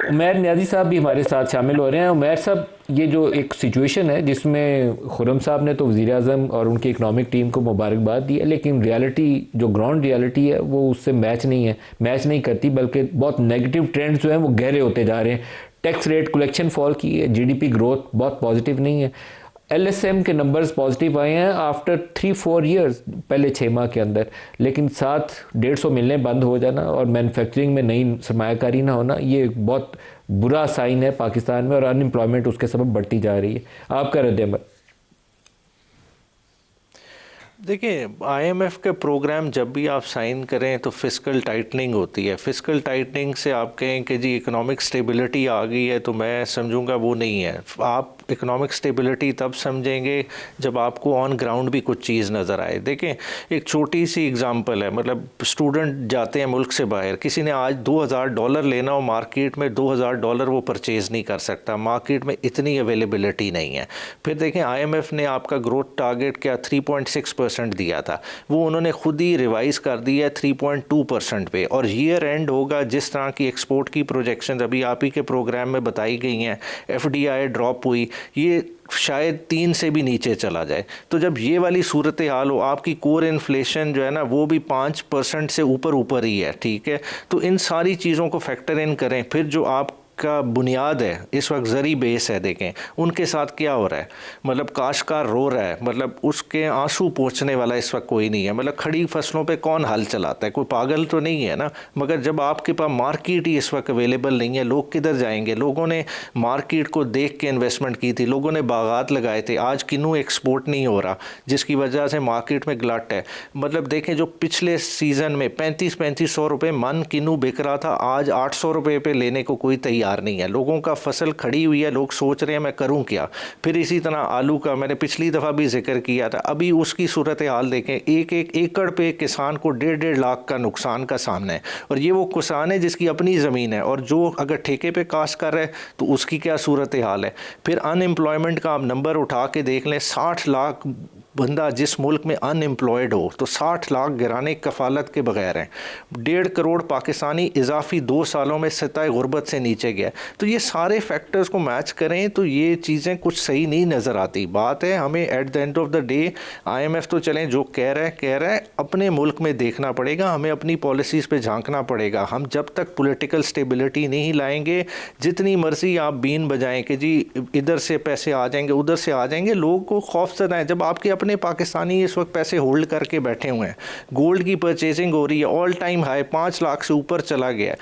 उमैर नियाज़ी साहब भी हमारे साथ शामिल हो रहे हैं। उमैर साहब, ये जो एक सिचुएशन है जिसमें खुर्रम साहब ने तो वज़ीर आज़म और उनकी इकनॉमिक टीम को मुबारकबाद दी है, लेकिन रियलिटी जो ग्राउंड रियलिटी है वो उससे मैच नहीं है, मैच नहीं करती, बल्कि बहुत नेगेटिव ट्रेंड्स जो हैं वो गहरे होते जा रहे हैं। टैक्स रेट कलेक्शन फॉल की है, जीडीपी ग्रोथ बहुत पॉजिटिव नहीं है। एलएसएम के नंबर्स पॉजिटिव आए हैं आफ्टर 3-4 ईयर्स, पहले 6 माह के अंदर, लेकिन साथ 150 मिलने बंद हो जाना और मैन्युफैक्चरिंग में नई सरमायाकारी ना होना, ये बहुत बुरा साइन है पाकिस्तान में, और अनएम्प्लॉयमेंट उसके सबब बढ़ती जा रही है। आपका रद्द-ए-अमल? देखिए, आईएमएफ के प्रोग्राम जब भी आप साइन करें तो फिस्कल टाइटनिंग होती है। फिस्कल टाइटनिंग से आप कहें कि जी इकोनॉमिक स्टेबिलिटी आ गई है, तो मैं समझूंगा वो नहीं है। आप इकोनॉमिक स्टेबिलिटी तब समझेंगे जब आपको ऑन ग्राउंड भी कुछ चीज़ नज़र आए। देखें, एक छोटी सी एग्जांपल है, मतलब स्टूडेंट जाते हैं मुल्क से बाहर, किसी ने आज $2000 लेना हो मार्केट में, $2000 वो परचेज़ नहीं कर सकता, मार्केट में इतनी अवेलेबिलिटी नहीं है। फिर देखें, आईएमएफ ने आपका ग्रोथ टारगेट क्या 3.6% दिया था, वो उन्होंने खुद ही रिवाइज कर दिया 3.2% पे, और ईयर एंड होगा जिस तरह की एक्सपोर्ट की प्रोजेक्शन अभी आप ही के प्रोग्राम में बताई गई हैं, एफडीआई ड्रॉप हुई, ये शायद 3 से भी नीचे चला जाए। तो जब ये वाली सूरत हाल हो, आपकी कोर इन्फ्लेशन जो है ना वो भी 5% से ऊपर ऊपर ही है, ठीक है। तो इन सारी चीज़ों को फैक्टर इन करें। फिर जो आप का बुनियाद है इस वक्त ज़री बेस है, देखें उनके साथ क्या हो रहा है, मतलब काश्तकार रो रहा है, मतलब उसके आंसू पोंछने वाला इस वक्त कोई नहीं है। मतलब खड़ी फसलों पे कौन हल चलाता है, कोई पागल तो नहीं है ना। मगर जब आपके पास मार्केट ही इस वक्त अवेलेबल नहीं है, लोग किधर जाएंगे। लोगों ने मार्केट को देख के इन्वेस्टमेंट की थी, लोगों ने बागात लगाए थे, आज किन्नू एक्सपोर्ट नहीं हो रहा, जिसकी वजह से मार्केट में गलट है। मतलब देखें, जो पिछले सीज़न में 3500 रुपये मन किन्नू बिक रहा था, आज 800 रुपये पे लेने को कोई तैयार नहीं है। लोगों का फसल खड़ी हुई है, लोग सोच रहे हैं मैं करूं क्या। फिर इसी तरह आलू का मैंने पिछली दफ़ा भी जिक्र किया था, अभी उसकी सूरत हाल देखें, एक एक एकड़ पे किसान को 1.5 लाख का नुकसान का सामना है। और ये वो किसान है जिसकी अपनी ज़मीन है, और जो अगर ठेके पे काश्त कर रहा है तो उसकी क्या सूरत हाल है। फिर अनएम्प्लॉयमेंट का आप नंबर उठा के देख लें, 60 लाख बंदा जिस मुल्क में अनएम्प्लॉयड हो, तो 60 लाख गिराने कफालत के बगैर हैं। 1.5 करोड़ पाकिस्तानी इजाफी 2 सालों में सतह गुर्बत से नीचे गया। तो ये सारे फैक्टर्स को मैच करें तो ये चीज़ें कुछ सही नहीं नज़र आती। बात है, हमें at the end of the day IMF तो चलें जो कह रहा है, अपने मुल्क में देखना पड़ेगा, हमें अपनी पॉलिसीज़ पे झांकना पड़ेगा। हम जब तक पॉलिटिकल स्टेबिलिटी नहीं लाएंगे, जितनी मर्जी आप बीन बजाएं कि जी इधर से पैसे आ जाएंगे उधर से आ जाएंगे, लोगों को खौफजदा है। जब आपके अपने पाकिस्तानी इस वक्त पैसे होल्ड करके बैठे हुए हैं, गोल्ड की परचेजिंग हो रही है, ऑल टाइम हाई 5 लाख से ऊपर चला गया है।